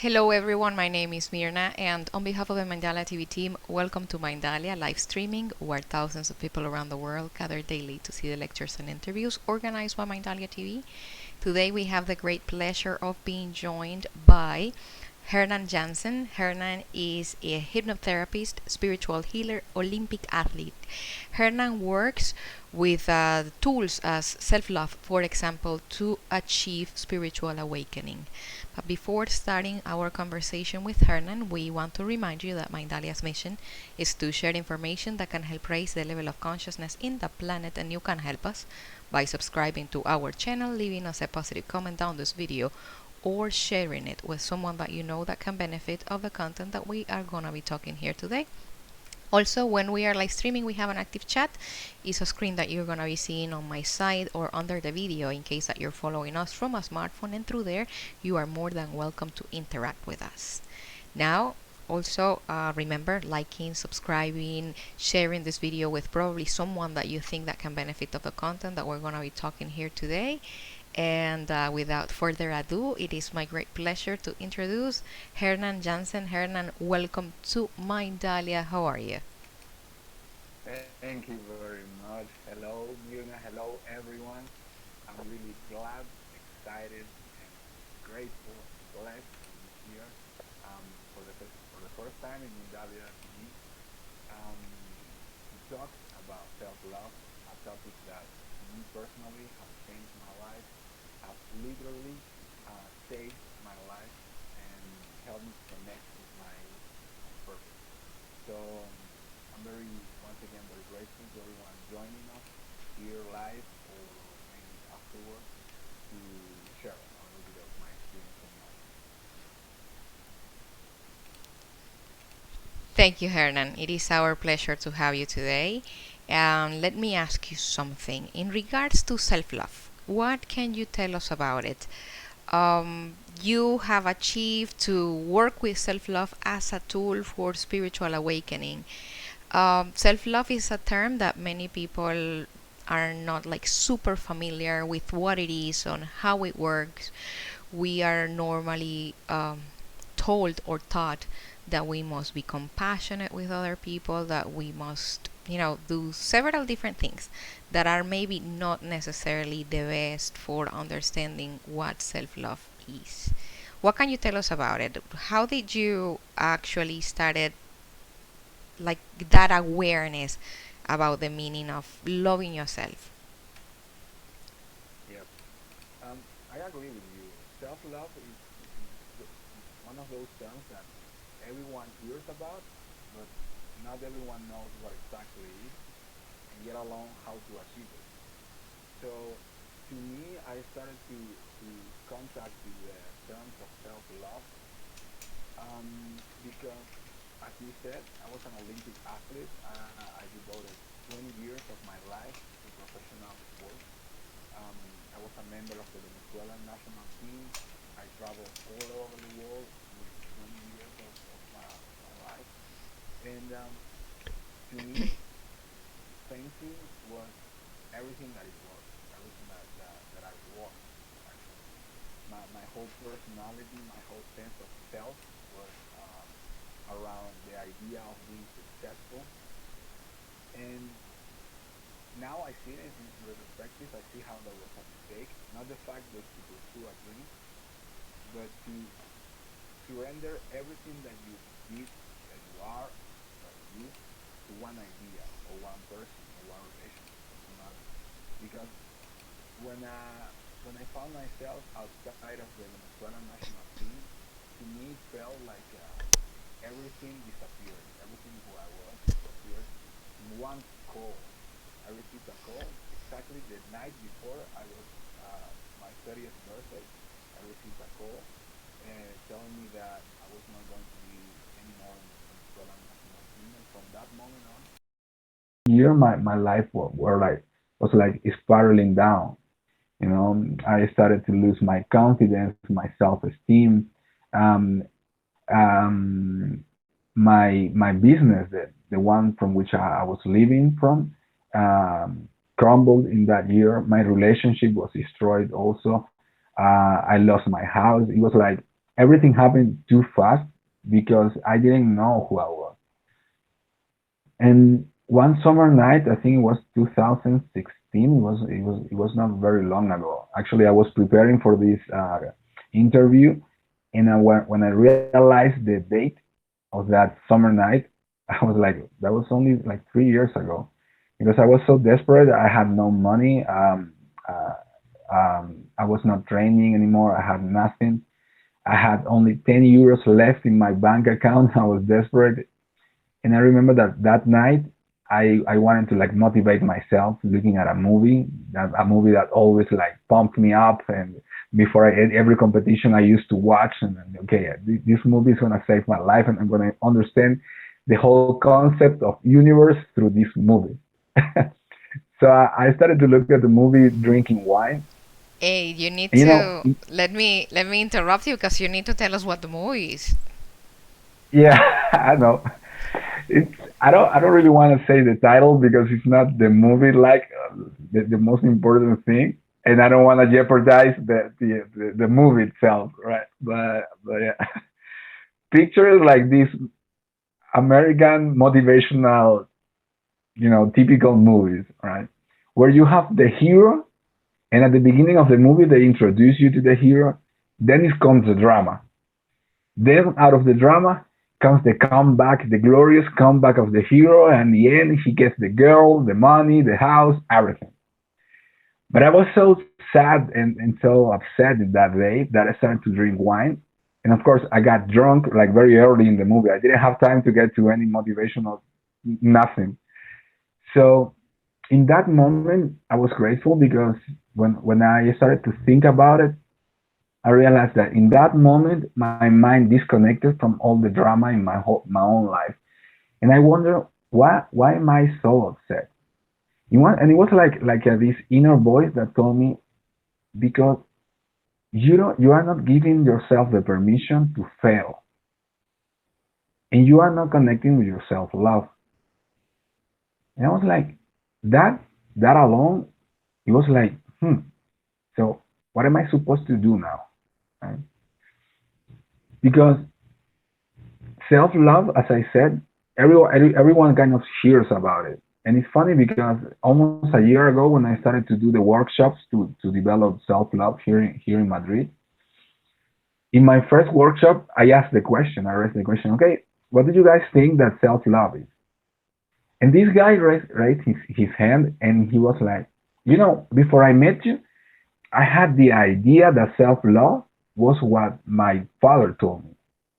Hello everyone, my name is Mirna, and on behalf of the Mindalia TV team, welcome to Mindalia live streaming, where thousands of people around the world gather daily to see the lectures and interviews organized by Mindalia TV. Today we have the great pleasure of being joined by Hernan Jansen. Hernan is a hypnotherapist, spiritual healer, Olympic athlete. Hernan works with tools as self-love, for example, to achieve spiritual awakening. But before starting our conversation with Hernan, we want to remind you that Mindalia's mission is to share information that can help raise the level of consciousness in the planet, and you can help us by subscribing to our channel, leaving us a positive comment down this video, or sharing it with someone that you know that can benefit of the content that we are going to be talking here today. Also, when we are live streaming, we have an active chat. It's a screen that you're going to be seeing on my side or under the video in case that you're following us from a smartphone, and through there you are more than welcome to interact with us. Now, also remember liking, subscribing, sharing this video with probably someone that you think that can benefit of the content that we're going to be talking here today. And without further ado, it is my great pleasure to introduce Hernan Jansen. Hernan, welcome to Mindalia. How are you? Thank you very much. Hello, Yuna. Hello, everyone. I'm really glad, excited, and grateful, blessed to be here for the first time in Mindalia TV to talk about self-love, a topic that me personally has changed my life, has literally saved my life, and helped me connect with my purpose. So I'm once again, very grateful to everyone joining us here live or maybe afterwards to share a little bit of my experience and knowledge. Thank you, Hernan. It is our pleasure to have you today. Let me ask you something. In regards to self-love, what can you tell us about it? You have achieved to work with self-love as a tool for spiritual awakening. Self-love is a term that many people are not like super familiar with what it is, on how it works. We are normally told or taught that we must be compassionate with other people, that we must, do several different things that are maybe not necessarily the best for understanding what self-love is. What can you tell us about it? How did you actually started like that awareness about the meaning of loving yourself? Yep. I agree with you. Self-love is one of those terms that everyone hears about, but not everyone knows what exactly it is, and yet alone how to achieve it. So, to me, I started to contact the terms of self-love because, as you said, I was an Olympic athlete. I devoted 20 years of my life to professional sports. I was a member of the Venezuelan national team. I traveled all over the world with 20 years of my life. And to me, painting was everything that it was, everything that I was, actually. My whole personality, my whole sense of self was around the idea of being successful. And now I see it in retrospective. I see how that was a mistake. Not the fact that to pursue a dream, but to surrender everything that you did, that you are, that you, to one idea or one person or one relationship, doesn't matter. Because when I found myself outside of the Venezuelan national team, to me it felt like everything disappeared. Everything who I was disappeared in one call. I received a call exactly the night before I was my 30th birthday. I received a call telling me that I was not going to be anymore in the Venezuelan national team. And from that moment on, year my life were like was like spiraling down. I started to lose my confidence, my self-esteem. Um, um, my business, the one from which I was living from, crumbled in that year. My relationship was destroyed also. I lost my house. It was like everything happened too fast because I didn't know who I was. And one summer night, I think it was 2016. It was not very long ago. Actually, I was preparing for this interview, and when I realized the date of that summer night, I was like, that was only like 3 years ago, because I was so desperate. I had no money. I was not training anymore. I had nothing. I had only 10 euros left in my bank account. I was desperate, and I remember that that night I wanted to like motivate myself looking at a movie, a movie that always like pumped me up. And before every competition I used to watch, and okay, this movie is gonna save my life, and I'm gonna understand the whole concept of universe through this movie. So I started to look at the movie drinking wine. Hey, you need And, to let me interrupt you because you need to tell us what the movie is. yeah, I know. It's I don't really want to say the title because it's not the movie like the most important thing, and I don't want to jeopardize the movie itself, right? But yeah, picture like this American motivational, typical movies, right? Where you have the hero, and at the beginning of the movie they introduce you to the hero, then it comes the drama. Then out of the drama comes the comeback, the glorious comeback of the hero, and in the end he gets the girl, the money, the house, everything. But I was so sad and so upset that day that I started to drink wine. And of course I got drunk like very early in the movie. I didn't have time to get to any motivational nothing. So in that moment I was grateful because when I started to think about it, I realized that in that moment my mind disconnected from all the drama in my own life, and I wonder why am I so upset? And it was like this inner voice that told me, because you are not giving yourself the permission to fail, and you are not connecting with your self love. And I was like, that that alone, it was like, so what am I supposed to do now? Right? Because self love, as I said, everyone kind of hears about it. And it's funny because almost a year ago, when I started to do the workshops to develop self love here in Madrid, in my first workshop, I raised the question, okay, what do you guys think that self love is? And this guy raised his hand, and he was like, before I met you, I had the idea that self love was what my father told me.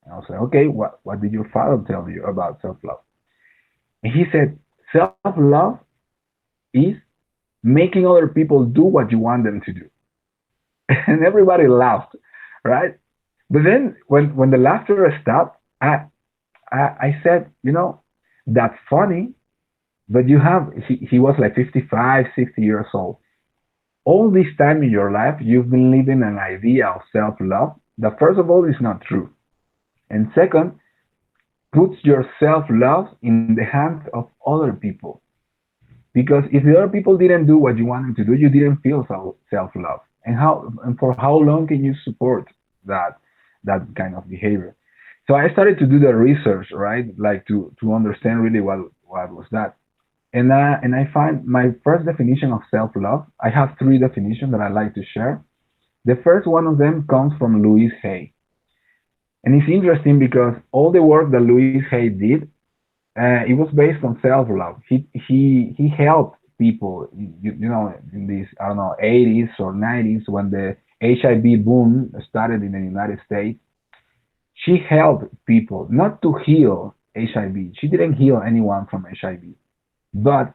And I was like, okay, what did your father tell you about self love? And he said, self love is making other people do what you want them to do. And everybody laughed, right? But then when the laughter stopped, I said, that's funny, but he was like 55, 60 years old. All this time in your life, you've been living an idea of self love that, first of all, is not true. And second, puts your self love in the hands of other people. Because if the other people didn't do what you wanted to do, you didn't feel self love. And for how long can you support that that kind of behavior? So I started to do the research, right? Like to understand really what was that. And I find my first definition of self love. I have three definitions that I like to share. The first one of them comes from Louise Hay, and it's interesting because all the work that Louise Hay did, it was based on self love. He helped people, in these, I don't know, 80s or 90s, when the HIV boom started in the United States. She helped people not to heal HIV. She didn't heal anyone from HIV, but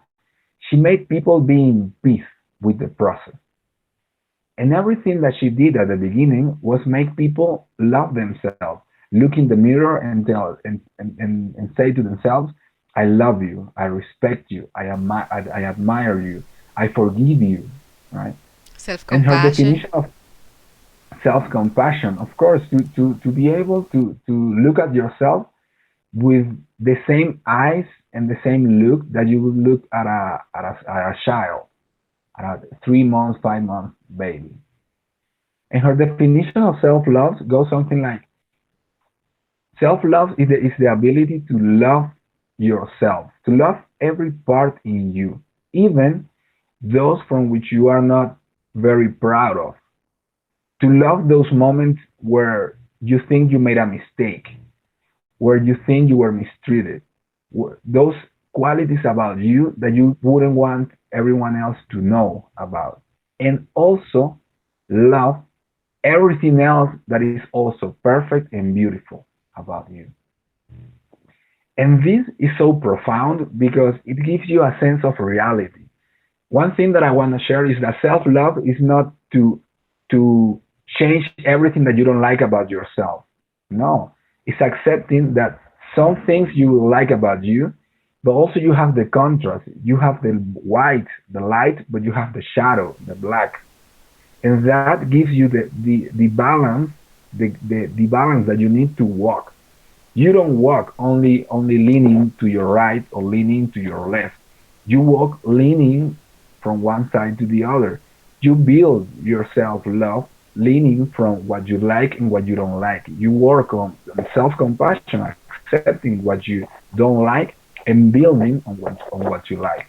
she made people be in peace with the process. And everything that she did at the beginning was make people love themselves, look in the mirror and tell and say to themselves, I love you, I respect you, I admire you, I forgive you, right? Self And her compassion. definition of self-compassion, of course, to be able to look at yourself, with the same eyes and the same look that you would look at a child, at a 3 months, 5 months baby. And her definition of self-love goes something like, self-love is the ability to love yourself, to love every part in you, even those from which you are not very proud of, to love those moments where you think you made a mistake, where you think you were mistreated, those qualities about you that you wouldn't want everyone else to know about. And also love everything else that is also perfect and beautiful about you. And this is so profound because it gives you a sense of reality. One thing that I want to share is that self-love is not to change everything that you don't like about yourself. No, it's accepting that some things you will like about you, but also you have the contrast. You have the white, the light, but you have the shadow, the black, and that gives you the balance, the balance that you need to walk. You don't walk only leaning to your right or leaning to your left. You walk leaning from one side to the other. You build your self-love leaning from what you like and what you don't like. You work on self-compassion, accepting what you don't like and building on what you like.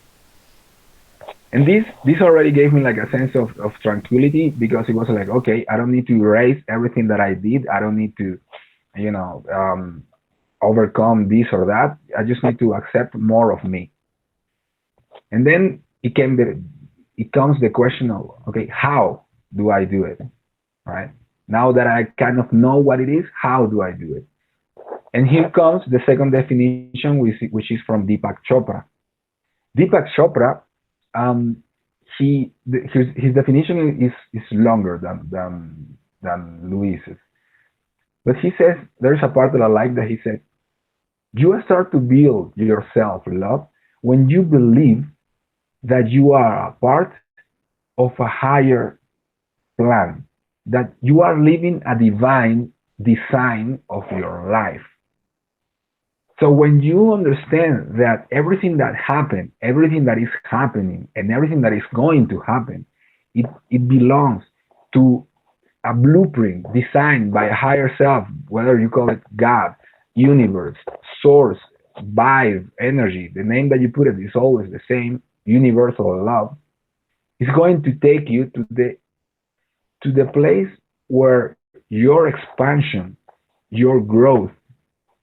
And this already gave me like a sense of tranquility because it was like, okay, I don't need to erase everything that I did. I don't need to, you know, overcome this or that. I just need to accept more of me. And then it comes the question of, okay, how do I do it? Right? Now that I kind of know what it is, how do I do it? And here comes the second definition, which is from Deepak Chopra. Deepak Chopra, um, his definition is longer than Luis's, but he says there's a part that I like that he said, you start to build yourself love when you believe that you are a part of a higher plan, that you are living a divine design of your life. So when you understand that everything that happened, everything that is happening, and everything that is going to happen, it belongs to a blueprint designed by a higher self, whether you call it God, universe, source, vibe, energy, the name that you put it is always the same, universal love, is going to take you to the place where your expansion, your growth,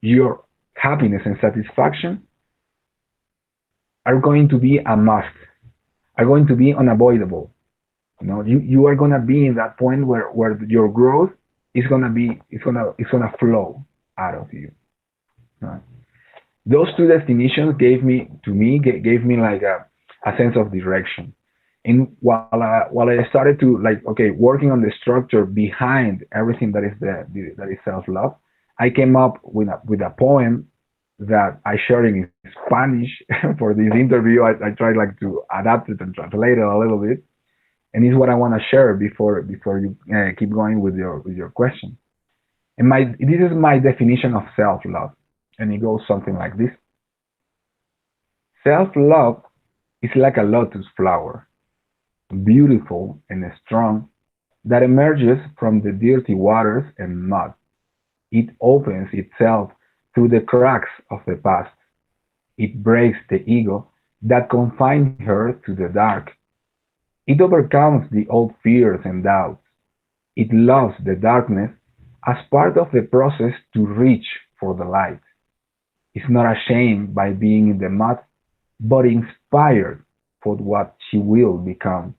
your happiness and satisfaction are going to be a must, are going to be unavoidable. You are gonna be in that point where your growth is gonna be it's gonna flow out of you. Right? Those two definitions gave me like a sense of direction. And while I started to like okay working on the structure behind everything that is that is self love, I came up with a poem that I shared in Spanish for this interview. I tried like to adapt it and translate it a little bit, and it's what I want to share before you keep going with your question. And my this is my definition of self love, and it goes something like this: self love is like a lotus flower, beautiful and strong, that emerges from the dirty waters and mud. It opens itself through the cracks of the past. It breaks the ego that confined her to the dark. It overcomes the old fears and doubts. It loves the darkness as part of the process to reach for the light. Is not ashamed by being in the mud, but inspired for what she will become.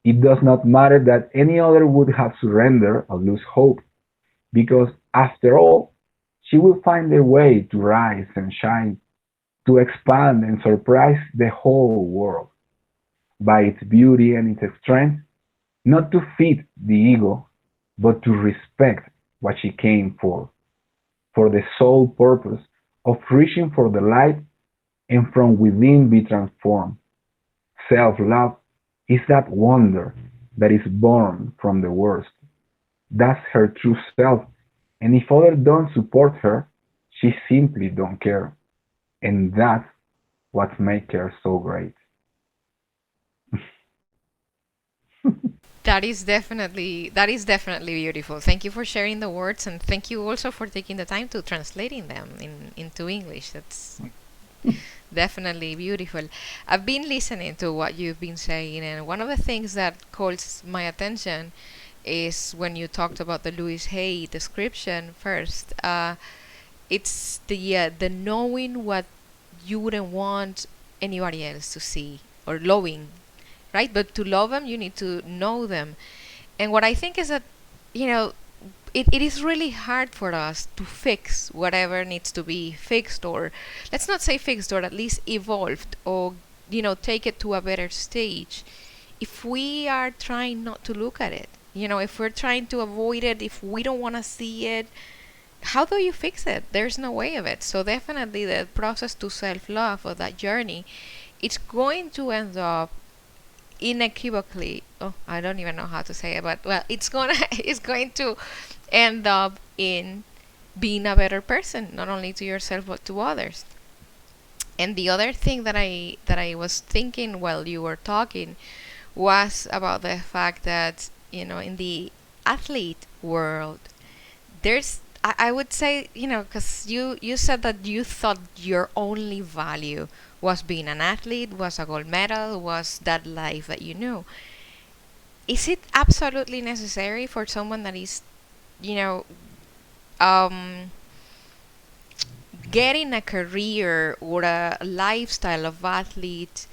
It does not matter that any other would have surrendered or lose hope, because after all, she will find a way to rise and shine, to expand and surprise the whole world by its beauty and its strength, not to feed the ego, but to respect what she came for the sole purpose of reaching for the light and from within be transformed. Self-love is that wonder that is born from the worst. That's her true self, and if others don't support her, She simply don't care, and that's what makes her so great. That is definitely beautiful. Thank you for sharing the words, and thank you also for taking the time to translating them into English. That's definitely beautiful. I've been listening to what you've been saying, and one of the things that calls my attention is when you talked about the Louis Hay description first. It's the knowing what you wouldn't want anybody else to see, or loving, right? But to love them, you need to know them. And what I think is that, you know, it is really hard for us to fix whatever needs to be fixed, or let's not say fixed, or at least evolved, or, take it to a better stage if we are trying not to look at it. If we're trying to avoid it, if we don't want to see it, how do you fix it? There's no way of it. So definitely the process to self-love, or that journey, it's going to end up inequivocally, oh, I don't even know how to say it, but well, it's going to end up in being a better person, not only to yourself but to others. And the other thing that I was thinking while you were talking was about the fact that, in the athlete world, there's, I would say, because you said that you thought your only value was being an athlete, was a gold medal, was that life that you knew. Is it absolutely necessary for someone that is, you know, um, getting a career or a lifestyle of athlete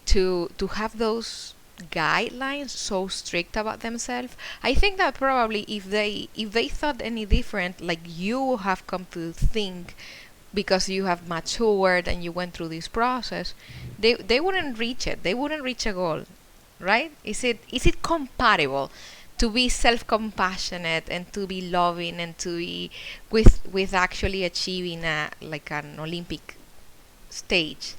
to have those guidelines so strict about themselves? I think that probably if they thought any different, like you have come to think, because you have matured and you went through this process, they wouldn't reach it. They wouldn't reach a goal, right? Is it compatible to be self-compassionate and to be loving and to be with actually achieving a like an Olympic stage?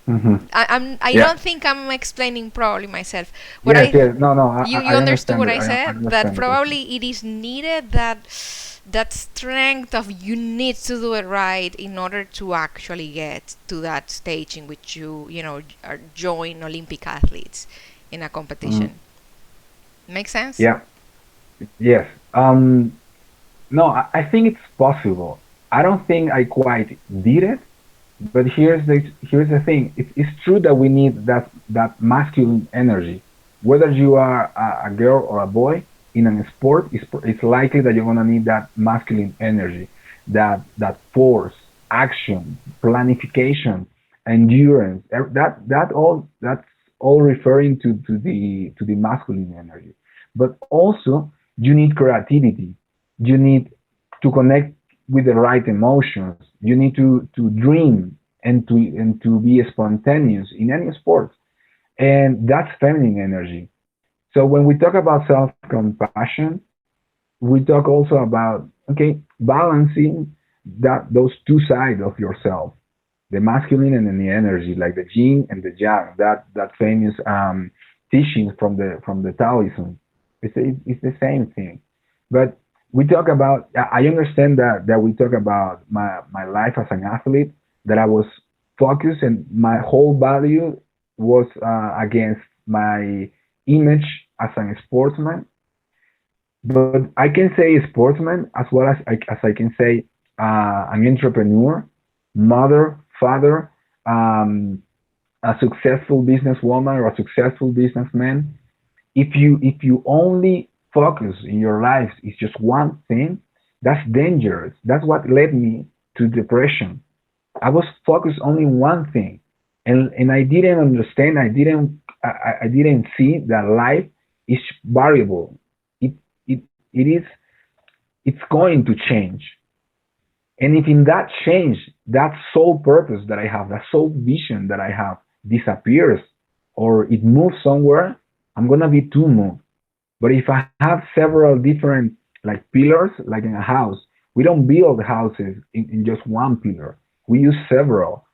Hmm. I Yeah. don't think I'm explaining probably myself. What Yes, I yes. No, no. you I understood understand what it. I I said? That understand the question. probably it is needed, that strength of you need to do it right in order to actually get to that stage in which you are join Olympic athletes in a Mm. competition. Make sense? Yeah. Yes. No, I think it's possible. I don't think I quite did it, but here's the thing. It's true that we need that masculine energy. Whether you are a girl or a boy in a sport, it's likely that you're gonna need that masculine energy, that force, action, planification, endurance. That's all referring to the masculine energy. But also you need creativity. You need to connect with the right emotions. You need to dream and to be spontaneous in any sport, and that's feminine energy. So when we talk about self-compassion, we talk also about, okay, balancing those two sides of yourself, the masculine and then the energy, like the yin and the yang. That famous teaching from the Taoism. It's the same thing. But we talk about. I understand that we talk about my life as an athlete. That I was focused and my whole value was against my image as a sportsman. But I can say sportsman as well as I can say an entrepreneur, mother, father, um, a successful businesswoman or a successful businessman. If you only focus in your life is just one thing, that's dangerous. That's what led me to depression. I was focused only on one thing, and I didn't understand. I didn't see that life is variable. It it is it's going to change. And if in that change, that sole purpose that I have, that sole vision that I have disappears or it moves somewhere, I'm gonna be too moved. But if I have several different like pillars, like in a house, we don't build houses in just one pillar. We use several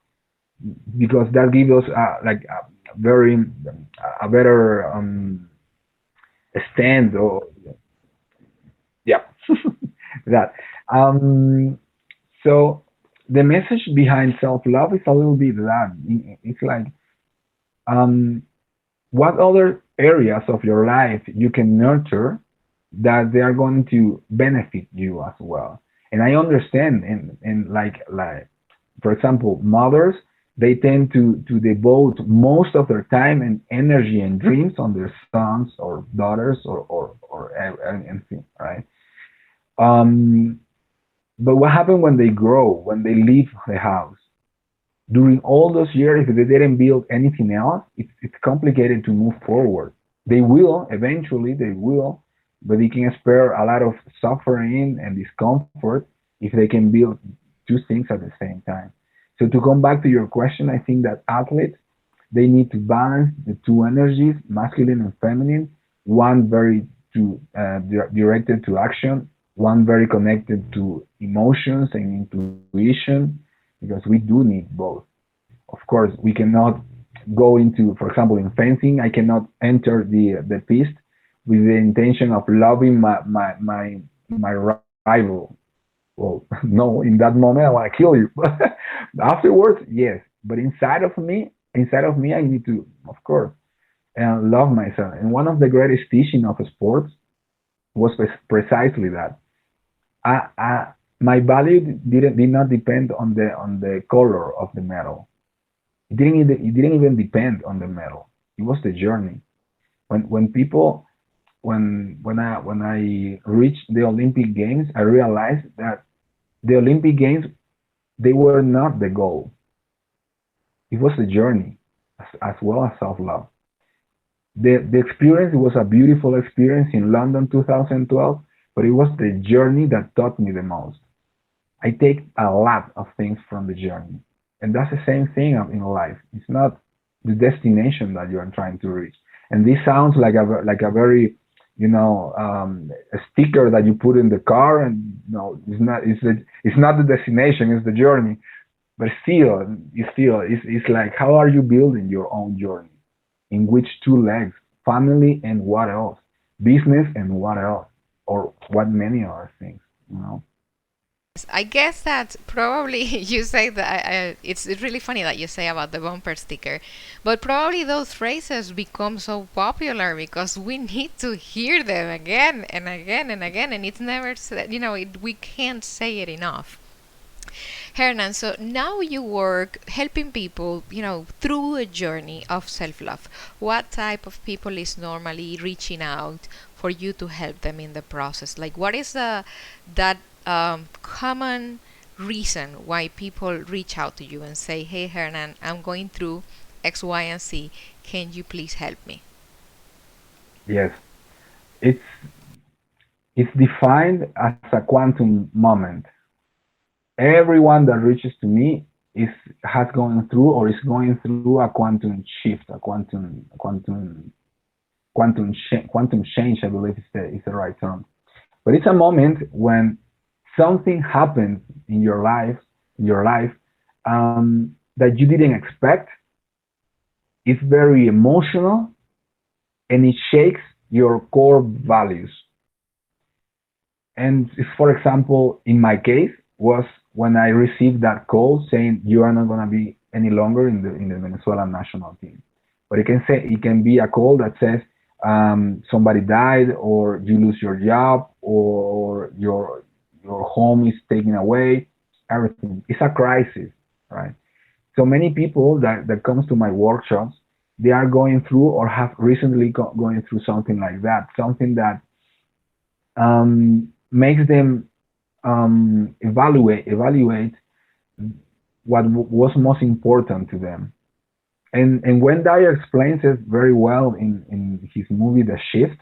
because that gives us like a better stand or yeah that. Um, So the message behind self-love is a little bit that it's like, um, what other areas of your life you can nurture that they are going to benefit you as well. And I understand, and like for example, mothers, they tend to devote most of their time and energy and dreams on their sons or daughters or anything, right? Um, but what happened when they grow, when they leave the house? During all those years, if they didn't build anything else, it's complicated to move forward. They will, eventually, they will, but they can spare a lot of suffering and discomfort if they can build two things at the same time. So to come back to your question, I think that athletes, they need to balance the two energies, masculine and feminine, one very directed to action, one very connected to emotions and intuition, because we do need both. Of course, we cannot go into, for example, in fencing, I cannot enter the piste with the intention of loving my rival. Well, no, in that moment I want to kill you. Afterwards, yes, but inside of me, I need to, of course, love myself. And one of the greatest teaching of sports was precisely that. My value did not depend on the color of the medal. It didn't even depend on the medal. It was the journey. When people when I reached the Olympic Games, I realized that the Olympic Games, they were not the goal. It was the journey, as well as self love. The experience was a beautiful experience in London 2012, but it was the journey that taught me the most. I take a lot of things from the journey. And that's the same thing in life. It's not the destination that you are trying to reach. And this sounds like a very, a sticker that you put in the car, and no, it's not. It's not the destination. It's the journey. But it's like, how are you building your own journey? In which two legs? Family and what else? Business and what else? Or what many other things, you know? I guess that probably you say that it's really funny that you say about the bumper sticker, but probably those phrases become so popular because we need to hear them again and again and again, and it's never said. We can't say it enough. Hernan, so now you work helping people, through a journey of self-love. What type of people is normally reaching out for you to help them in the process? Like, what is that common reason why people reach out to you and say, "Hey, Hernan, I'm going through X, Y, and Z. Can you please help me?" Yes, it's it's defined as a quantum moment. Everyone that reaches to me is has gone through or is going through a quantum shift, quantum change. I believe is the right term. But it's a moment when something happens in your life, that you didn't expect. It's very emotional and it shakes your core values. And for example, in my case, was when I received that call saying you are not going to be any longer in the Venezuelan national team. But it can be a call that says, somebody died, or you lose your job, or your home is taken away. Everything. It's a crisis, right? So many people that comes to my workshops, they are going through or have recently going through something like that, something that makes them evaluate what was most important to them. And when Dyer explains it very well in his movie The Shift,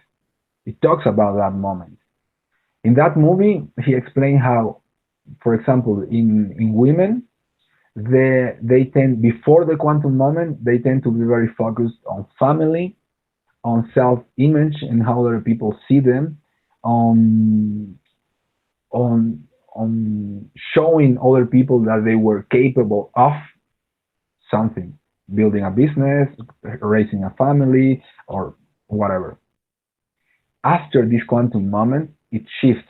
he talks about that moment. In that movie, he explained how, for example, in women, they tend, before the quantum moment, they tend to be very focused on family, on self-image and how other people see them, on on showing other people that they were capable of something, building a business, raising a family, or whatever. After this quantum moment, it shifts.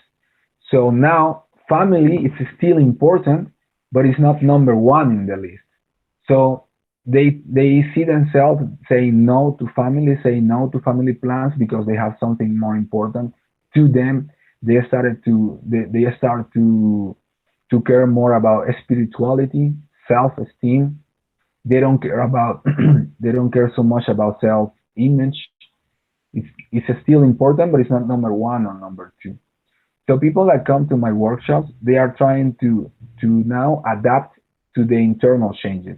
So now family is still important, but it's not number one in the list. So they see themselves saying no to family, saying no to family plans because they have something more important to them. They start to care more about spirituality, self-esteem. They don't care about they don't care so much about self-image. It's still important, but it's not number one or number two. So people that come to my workshops, they are trying to now adapt to the internal changes.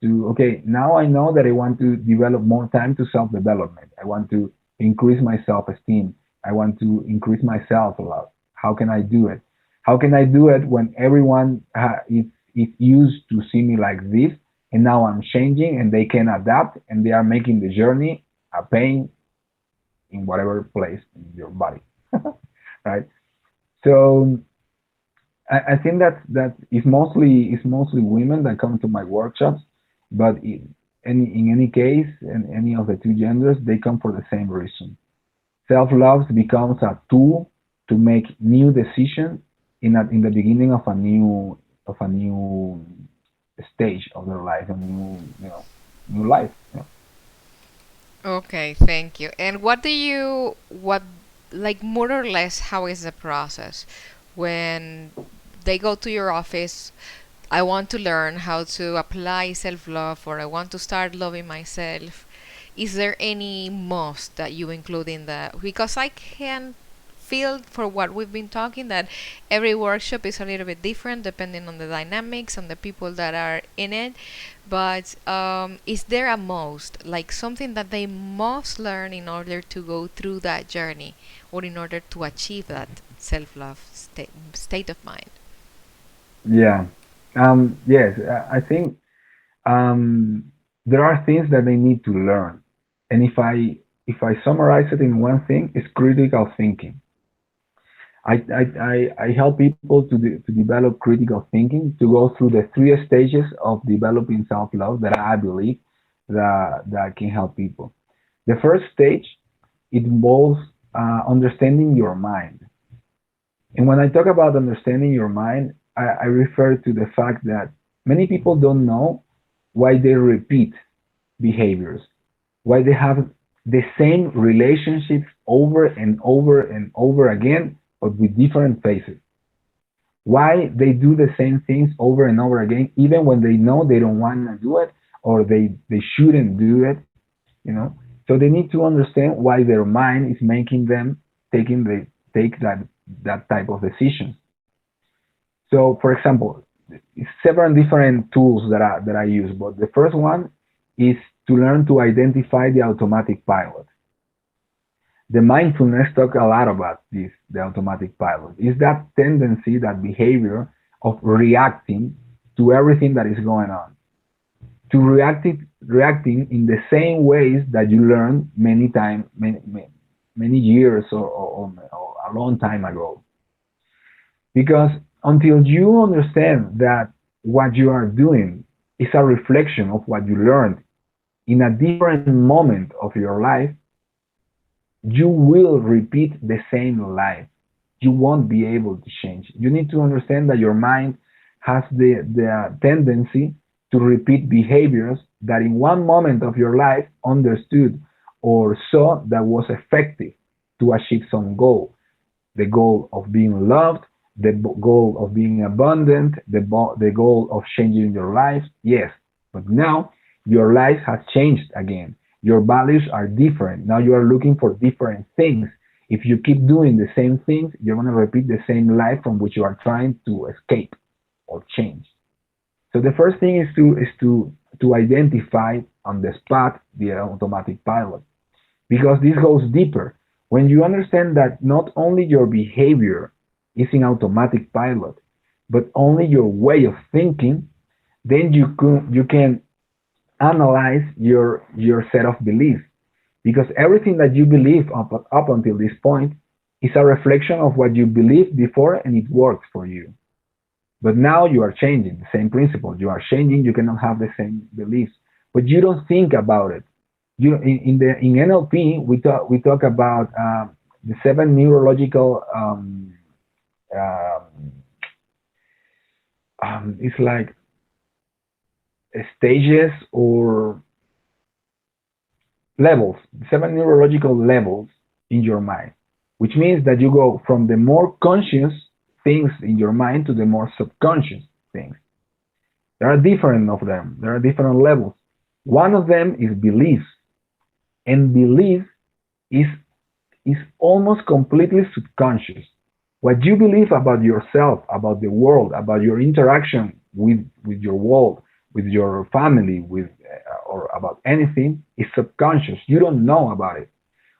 To okay, now I know that I want to develop more time to self-development. I want to increase my self-esteem. I want to increase my self-love. How can I do it? How can I do it when everyone is used to see me like this, and now I'm changing, and they can adapt, and they are making the journey a pain in whatever place in your body, right? So I think that it's mostly women that come to my workshops, but in any case, in any of the two genders, they come for the same reason. Self-love becomes a tool to make new decisions in the beginning of a new stage of their life, a new life. Okay, thank you. And what, like, more or less, how is the process when they go to your office? I want to learn how to apply self love, or I want to start loving myself. Is there any must that you include in that? Because I can feel, for what we've been talking, that every workshop is a little bit different depending on the dynamics and the people that are in it. But is there a most, like something that they must learn in order to go through that journey, or in order to achieve that self love state of mind? Yeah. Yes, I think there are things that they need to learn, and if I summarize it in one thing, it's critical thinking. I help people to develop critical thinking, to go through the three stages of developing self love that I believe that can help people. The first stage, it involves understanding your mind. And when I talk about understanding your mind, I refer to the fact that many people don't know why they repeat behaviors, why they have the same relationships over and over and over again, but with different faces. Why they do the same things over and over again, even when they know they don't want to do it, or they shouldn't do it, you know. So they need to understand why their mind is making them take that type of decisions. So, for example, several different tools that I use, but the first one is to learn to identify the automatic pilot. The mindfulness talk a lot about this, the automatic pilot. Is that tendency, that behavior of reacting to everything that is going on, to reacting in the same ways that you learned many years or a long time ago. Because until you understand that what you are doing is a reflection of what you learned in a different moment of your life, you will repeat the same life. You won't be able to change. You need to understand that your mind has the tendency to repeat behaviors that in one moment of your life understood or saw that was effective to achieve some goal. The goal of being loved, the goal of being abundant, the goal of changing your life. Yes, but now your life has changed again. Your values are different. Now you are looking for different things. If you keep doing the same things, you're going to repeat the same life from which you are trying to escape or change. So the first thing is to identify on the spot the automatic pilot, because this goes deeper. When you understand that not only your behavior is in automatic pilot, but only your way of thinking, then you can analyze your set of beliefs, because everything that you believe up until this point is a reflection of what you believed before, and it works for you. But now you are changing the same principle. You are changing. You cannot have the same beliefs, but you don't think about it. You in NLP we talk about the seven neurological it's like stages or levels, 7 neurological levels in your mind, which means that you go from the more conscious things in your mind to the more subconscious things. There are different of them. There are different levels. One of them is beliefs, and belief is is almost completely subconscious. What you believe about yourself, about the world, about your interaction with your world, with your family, with or about anything is subconscious. You don't know about it.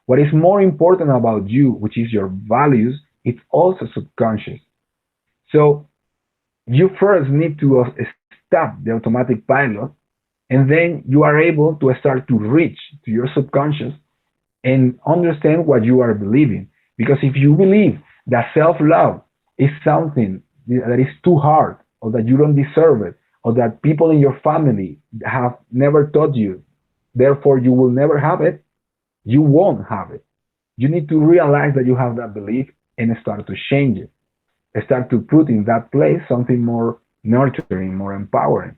What is more important about you, which is your values, it's also subconscious. So you first need to stop the automatic pilot, and then you are able to start to reach to your subconscious and understand what you are believing. Because if you believe that self love is something that is too hard, or that you don't deserve it, or that people in your family have never taught you, therefore you will never have it, you won't have it. You need to realize that you have that belief and start to change it. Start to put in that place something more nurturing, more empowering.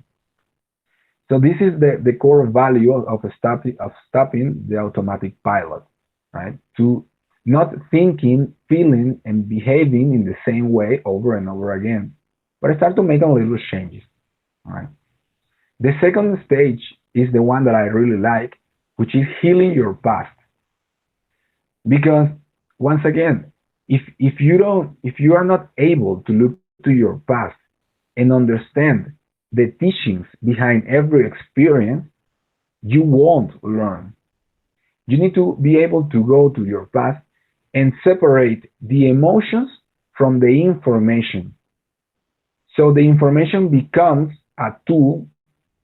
So this is the core value of stopping the automatic pilot, right? To not thinking, feeling, and behaving in the same way over and over again, but start to make a little changes. All right. The second stage is the one that I really like, which is healing your past. Because once again, if you are not able to look to your past and understand the teachings behind every experience, you won't learn. You need to be able to go to your past and separate the emotions from the information. So the information becomes a tool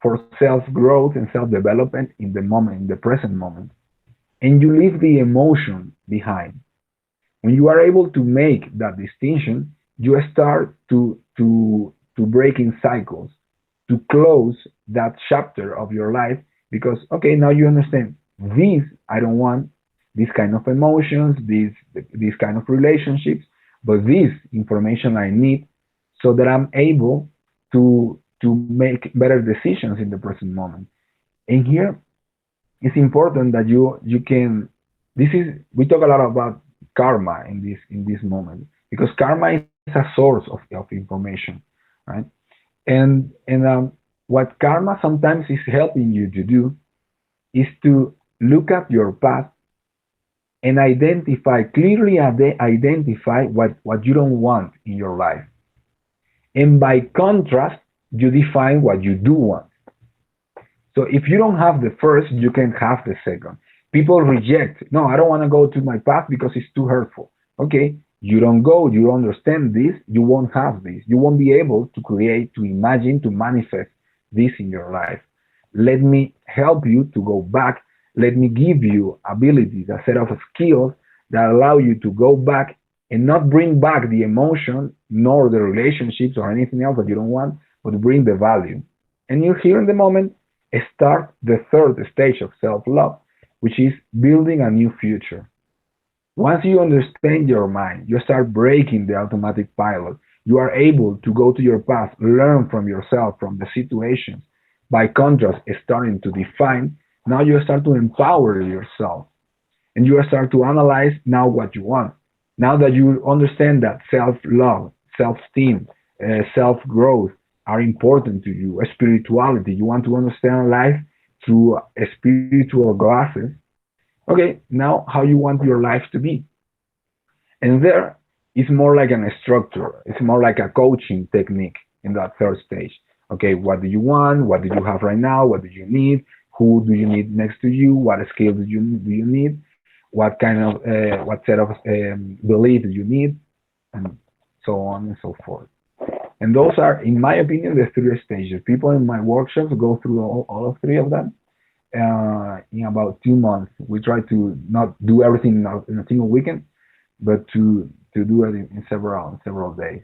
for self growth and self development in the moment, in the present moment. And you leave the emotion behind. When you are able to make that distinction, you start to break in cycles, to close that chapter of your life, because okay, now you understand this. I don't want this kind of emotions, these kind of relationships, but this information I need so that I'm able to make better decisions in the present moment. And here it's important that you can. This is we talk a lot about karma in this moment, because karma is a source of information, right? And what karma sometimes is helping you to do is to look at your past and identify clearly, identify what you don't want in your life, and by contrast you define what you do want. So if you don't have the first, you can have the second. People reject. No, I don't want to go to my past because it's too hurtful. Okay, you don't go. You don't understand this. You won't have this. You won't be able to create, to imagine, to manifest this in your life. Let me help you to go back. Let me give you abilities, a set of skills that allow you to go back and not bring back the emotion nor the relationships or anything else that you don't want, but bring the value. And you're here in the moment, start the third stage of self love, which is building a new future. Once you understand your mind, you start breaking the automatic pilot. You are able to go to your past, learn from yourself, from the situations. By contrast, starting to define, now you start to empower yourself, and you start to analyze now what you want. Now that you understand that self love, self esteem, self growth are important to you, spirituality, you want to understand life through spiritual glasses. Okay, now how you want your life to be. And there is more like a structure, it's more like a coaching technique in that third stage. Okay, what do you want? What do you have right now? What do you need? Who do you need next to you? What skill do you need? What kind of what set of belief do you need? And so on and so forth. And those are, in my opinion, the three stages. People in my workshops go through all of three of them in about 2 months. We try to not do everything in a single weekend, but to do it in several days.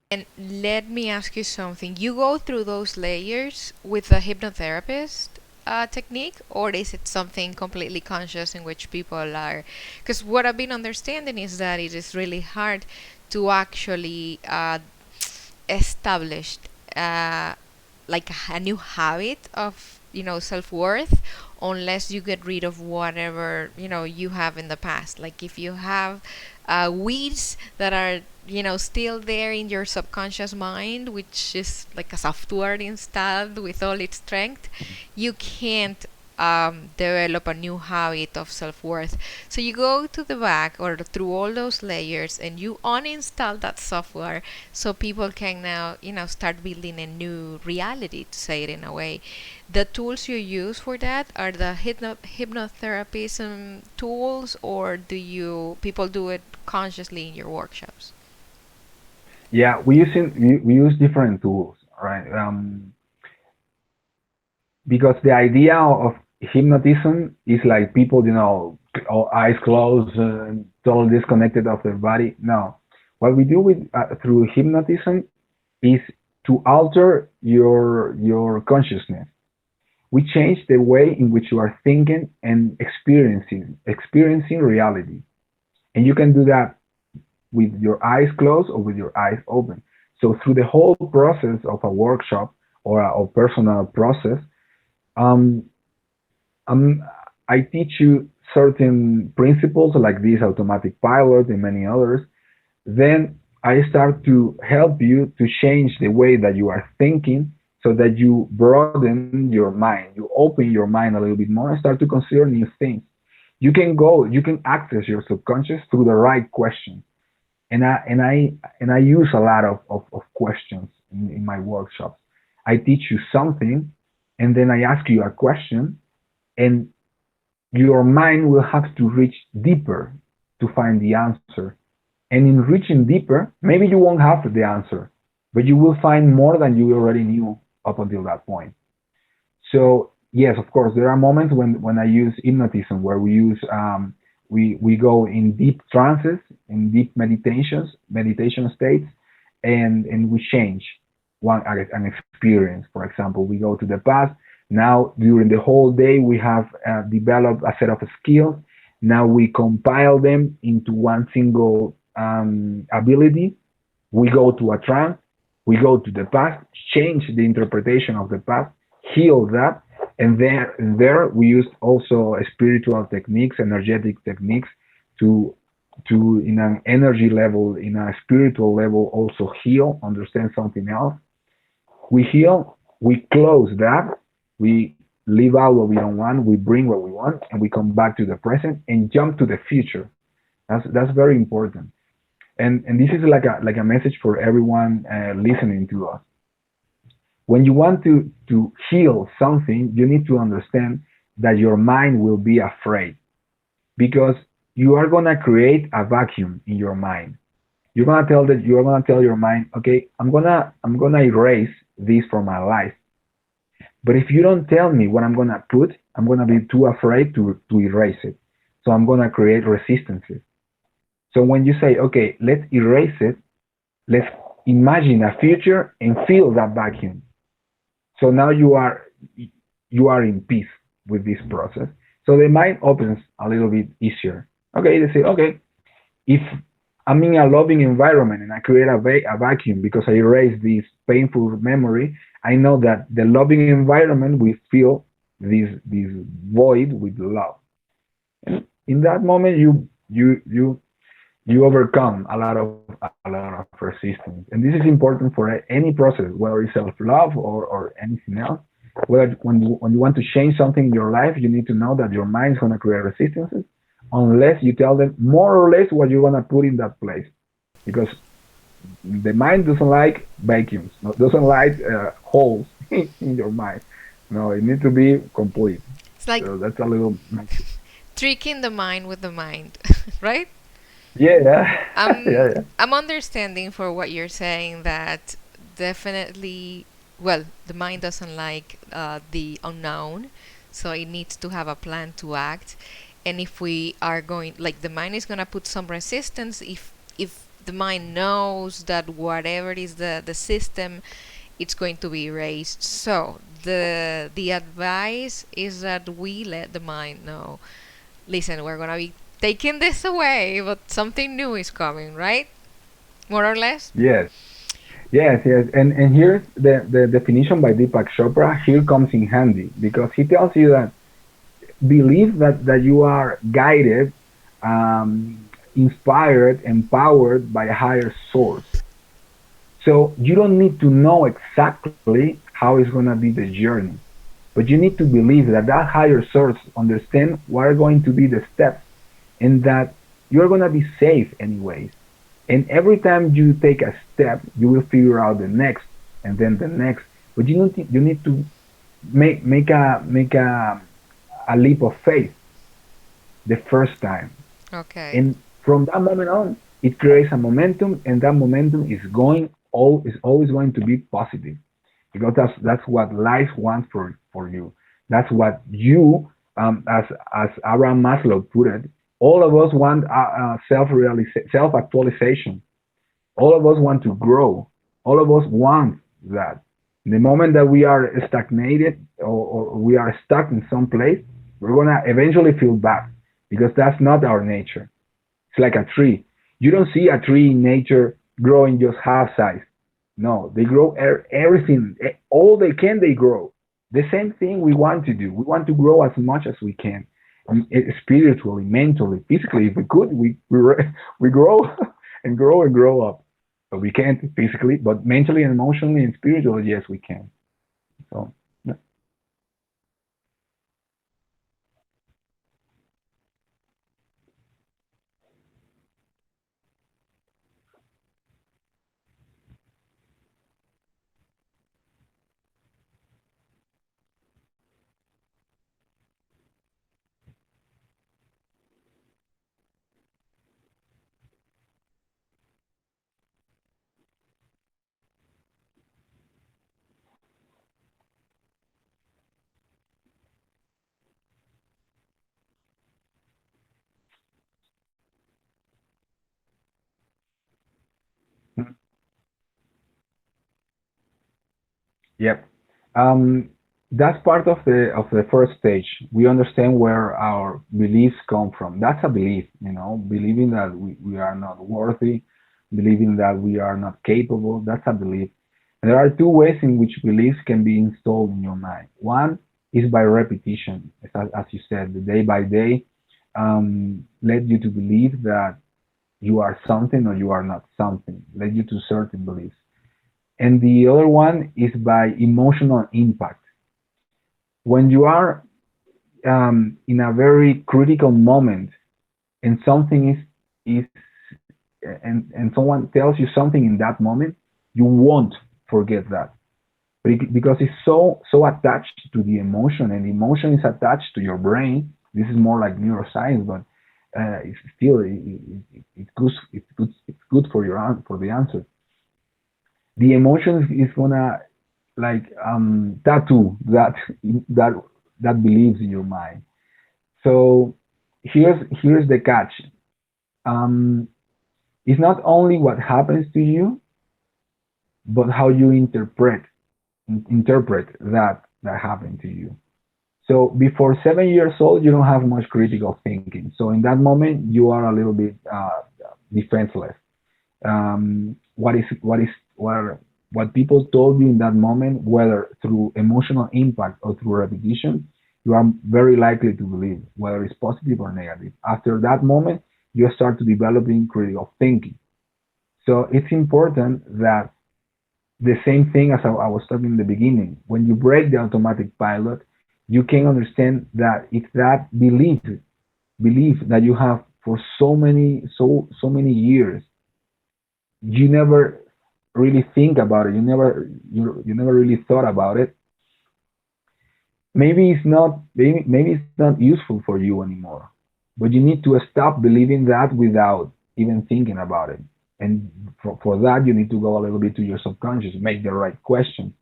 And let me ask you something. You go through those layers with a hypnotherapist technique, or is it something completely conscious in which people are? Because what I've been understanding is that it is really hard to actually establish like a new habit of self-worth unless you get rid of whatever you have in the past. Like if you have weeds that are still there in your subconscious mind, which is like a software installed with all its strength, you can't develop a new habit of self-worth. So you go to the back or through all those layers and you uninstall that software so people can now start building a new reality, to say it in a way. The tools you use for that are the hypnotherapy tools, or do you people do it consciously in your workshops? Yeah, we use different tools, right? Because the idea of hypnotism is like people, all eyes closed, totally disconnected of their body. No, what we do with through hypnotism is to alter your consciousness. We change the way in which you are thinking and experiencing reality, and you can do that with your eyes closed or with your eyes open. So through the whole process of a workshop or a personal process, um, um, I teach you certain principles like this automatic pilot and many others. Then I start to help you to change the way that you are thinking so that you broaden your mind, you open your mind a little bit more and start to consider new things. You can access your subconscious through the right questions. And I use a lot of questions in my workshops. I teach you something and then I ask you a question, and your mind will have to reach deeper to find the answer. And in reaching deeper, maybe you won't have the answer, but you will find more than you already knew up until that point. So yes, of course, there are moments when I use hypnotism where we go in deep trances, in deep meditation states, and we change an experience. For example, we go to the past. Now, during the whole day, we have developed a set of skills. Now we compile them into one single ability. We go to a trance. We go to the past, change the interpretation of the past, heal that, and there we use also spiritual techniques, energetic techniques to in an energy level, in a spiritual level, also heal, understand something else. We heal, we close that, we leave out what we don't want, we bring what we want, and we come back to the present and jump to the future. That's very important. And this is like a message for everyone listening to us. When you want to heal something, you need to understand that your mind will be afraid because you are gonna create a vacuum in your mind. You're gonna tell your mind, okay, I'm gonna erase this from my life. But if you don't tell me what I'm gonna put, I'm gonna be too afraid to erase it. So I'm gonna create resistances. So when you say, okay, let's erase it, let's imagine a future and fill that vacuum. So now you are in peace with this process. So the mind opens a little bit easier. Okay, they say, okay, if I'm in a loving environment and I create a vacuum because I erase this painful memory, I know that the loving environment will fill this void with love. And in that moment, you overcome a lot of resistance. And this is important for any process, whether it's self-love or anything else. Whether when you want to change something in your life, you need to know that your mind is going to create resistances unless you tell them more or less what you want to put in that place. Because the mind doesn't like vacuums, doesn't like holes in your mind. No, it needs to be complete. It's like So that's a little. tricking the mind with the mind, right? Yeah, yeah, I'm yeah, yeah. I'm understanding for what you're saying that definitely, well, the mind doesn't like the unknown, so it needs to have a plan to act. And if we are going, like, the mind is gonna put some resistance if the mind knows that whatever is the system, it's going to be erased. So the advice is that we let the mind know, listen, we're gonna be taking this away, but something new is coming, right? More or less. Yes, Yes, yes, and here's the definition by Deepak Chopra. Here comes in handy because he tells you that believe that you are guided, inspired, empowered by a higher source. So you don't need to know exactly how it's gonna be the journey, but you need to believe that that higher source understand what are going to be the steps, and that you're gonna be safe anyways. And every time you take a step, you will figure out the next, and then the next. But you need to make a leap of faith the first time. Okay. And from that moment on, it creates a momentum, and that momentum is always going to be positive, because that's what life wants for you. That's what you, as Abraham Maslow put it, all of us want self actualization. All of us want to grow. All of us want that. The moment that we are stagnated, or we are stuck in some place, we're gonna eventually feel bad, because that's not our nature. It's like a tree. You don't see a tree in nature growing just half size. No, they grow everything. All they can, they grow. The same thing we want to do. We want to grow as much as we can, spiritually, mentally, physically. If we could, we grow and grow and grow up. But we can't physically, but mentally and emotionally and spiritually, yes, we can. So, yep. Um, that's part of the first stage. We understand where our beliefs come from. That's a belief, believing that we are not worthy, believing that we are not capable. That's a belief. And there are two ways in which beliefs can be installed in your mind. One is by repetition, as you said, the day by day, led you to believe that you are something or you are not something, led you to certain beliefs. And the other one is by emotional impact. When you are, in a very critical moment, and something is and someone tells you something in that moment, you won't forget that, because it's so attached to the emotion, and the emotion is attached to your brain. This is more like neuroscience, but it's still it's good for for the answer. The emotion is gonna, like, tattoo that that beliefs in your mind. So here's the catch. Um, it's not only what happens to you, but how you interpret that happened to you. So before 7 years old, you don't have much critical thinking. So in that moment, you are a little bit defenseless. What people told you in that moment, whether through emotional impact or through repetition, you are very likely to believe, whether it's positive or negative. After that moment, you start to developing critical thinking. So it's important that the same thing as I was talking in the beginning. When you break the automatic pilot, you can understand that it's that belief that you have for so many years. You never really think about it. You never really thought about it. Maybe it's not useful for you anymore. But you need to stop believing that without even thinking about it. And for that, you need to go a little bit to your subconscious, make the right question,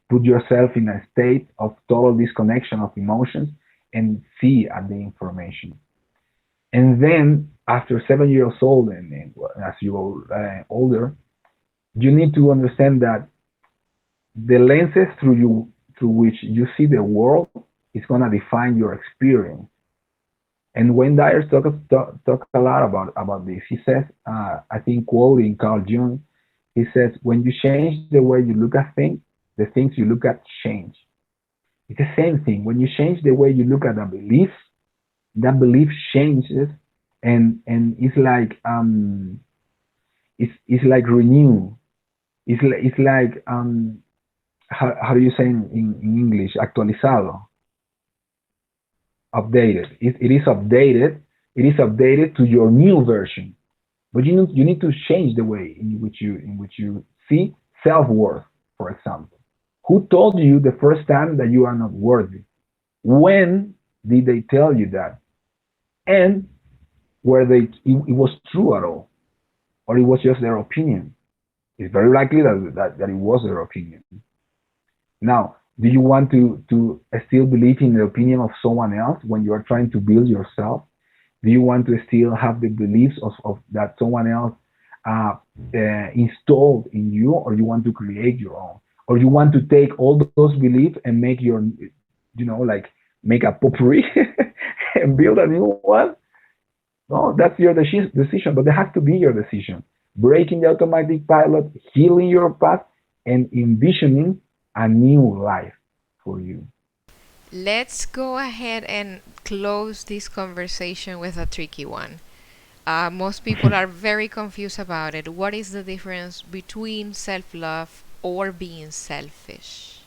put yourself in a state of total disconnection of emotions, and see at the information. And then, after 7 years old, and as you go older, you need to understand that the lenses through which you see the world is going to define your experience. And Wayne Dyer talk a lot about this. He says, I think quoting Carl Jung, He says, when you change the way you look at things, the things you look at change. It's the same thing. When you change the way you look at a belief, that belief changes, and it's like renew. It's like how do you say in English? Actualizado, updated. It is updated. It is updated to your new version. But you need to change the way in which you see self worth. For example, who told you the first time that you are not worthy? When did they tell you that? And were it was true at all, or it was just their opinion? It's very likely that it was their opinion. Now, do you want to still believe in the opinion of someone else when you are trying to build yourself? Do you want to still have the beliefs of that someone else installed in you, or you want to create your own, or you want to take all those beliefs and make your, like make a potpourri and build a new one? No, that's your decision, but it has to be your decision. Breaking the automatic pilot, healing your past, and envisioning a new life for you. Let's go ahead and close this conversation with a tricky one. Most people are very confused about it. What is the difference between self-love or being selfish?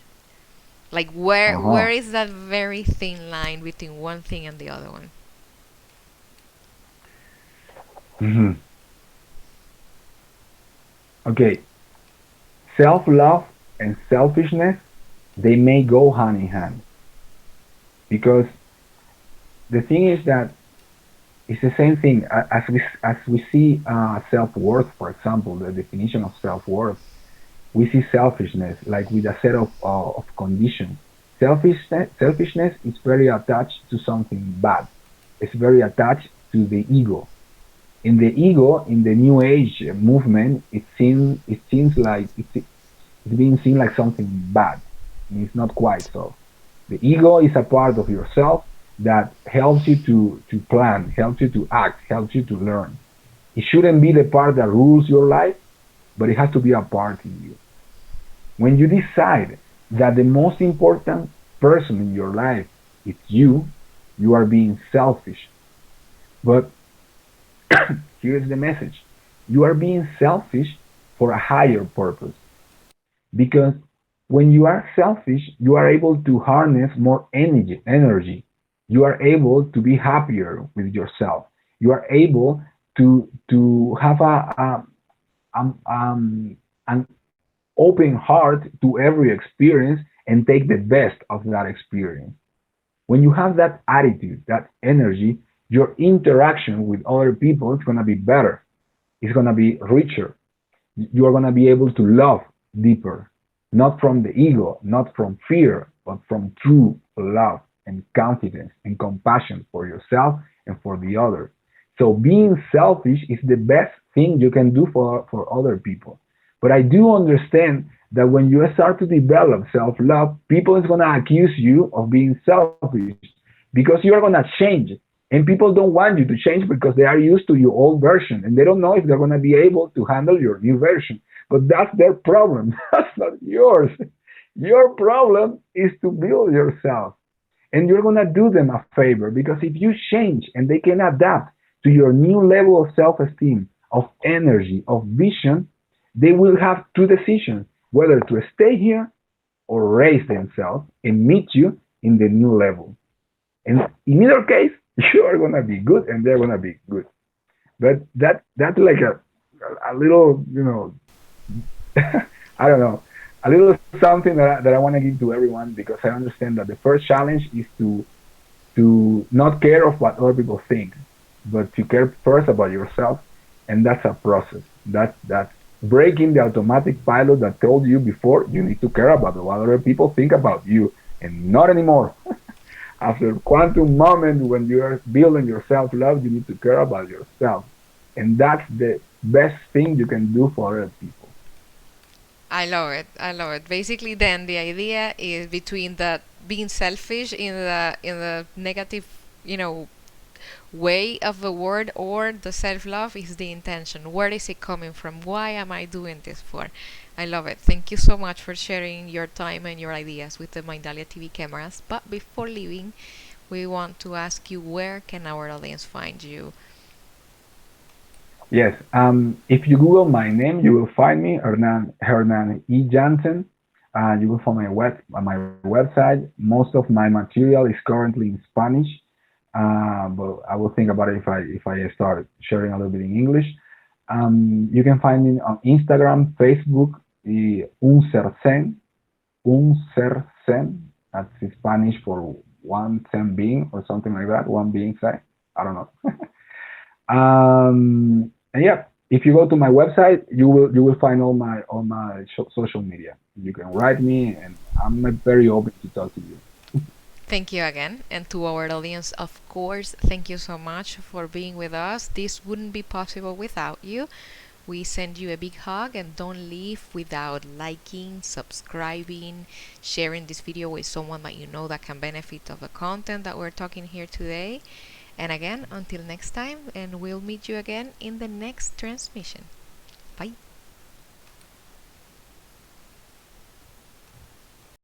Like where Uh-huh. is that very thin line between one thing and the other one? hmm Okay, self-love and selfishness, they may go hand in hand, because the thing is that it's the same thing. As we see self-worth, for example, the definition of self-worth, we see selfishness like with a set of conditions. Selfishness is very attached to something bad. It's very attached to the ego. In the ego, in the New Age movement, it seems like it's being seen like something bad. And it's not quite so. The ego is a part of yourself that helps you to plan, helps you to act, helps you to learn. It shouldn't be the part that rules your life, but it has to be a part in you. When you decide that the most important person in your life is you are being selfish. But here's the message: you are being selfish for a higher purpose. Because when you are selfish, you are able to harness more energy. You are able to be happier with yourself. You are able to have an open heart to every experience and take the best of that experience. When you have that attitude, that energy, your interaction with other people is going to be better. It's going to be richer. You are going to be able to love deeper, not from the ego, not from fear, but from true love and confidence and compassion for yourself and for the other. So being selfish is the best thing you can do for other people. But I do understand that when you start to develop self-love, people is going to accuse you of being selfish because you are going to change. And people don't want you to change because they are used to your old version and they don't know if they're going to be able to handle your new version. But that's their problem. That's not yours. Your problem is to build yourself. And you're going to do them a favor, because if you change and they can adapt to your new level of self esteem, of energy, of vision, they will have two decisions: whether to stay here or raise themselves and meet you in the new level. And in either case, you are going to be good and they're going to be good. But that's like a little, I don't know, a little something that I want to give to everyone, because I understand that the first challenge is to not care of what other people think, but to care first about yourself, and that's a process. That's breaking the automatic pilot that told you before you need to care about what other people think about you, and not anymore. After quantum moment, when you are building your self love, you need to care about yourself, and that's the best thing you can do for other people. I love it. I love it. Basically, then the idea is between the being selfish in the negative, you know, way of the word or the self-love is the intention. Where is it coming from? Why am I doing this for? I love it. Thank you so much for sharing your time and your ideas with the Mindalia TV cameras. But before leaving, we want to ask you, where can our audience find you? Yes. If you Google my name, you will find me, Hernan Jansen. You will find my website. Most of my material is currently in Spanish, but I will think about it if I start sharing a little bit in English. You can find me on Instagram, Facebook, un ser zen, un ser zen. That's in Spanish for one zen being or something like that. One being zen. I don't know. And yeah, if you go to my website, you will find all my social media. You can write me, and I'm very open to talk to you. Thank you again. And to our audience, of course, thank you so much for being with us. This wouldn't be possible without you. We send you a big hug, and don't leave without liking, subscribing, sharing this video with someone that you know that can benefit of the content that we're talking here today. And again, until next time, and we'll meet you again in the next transmission. Bye.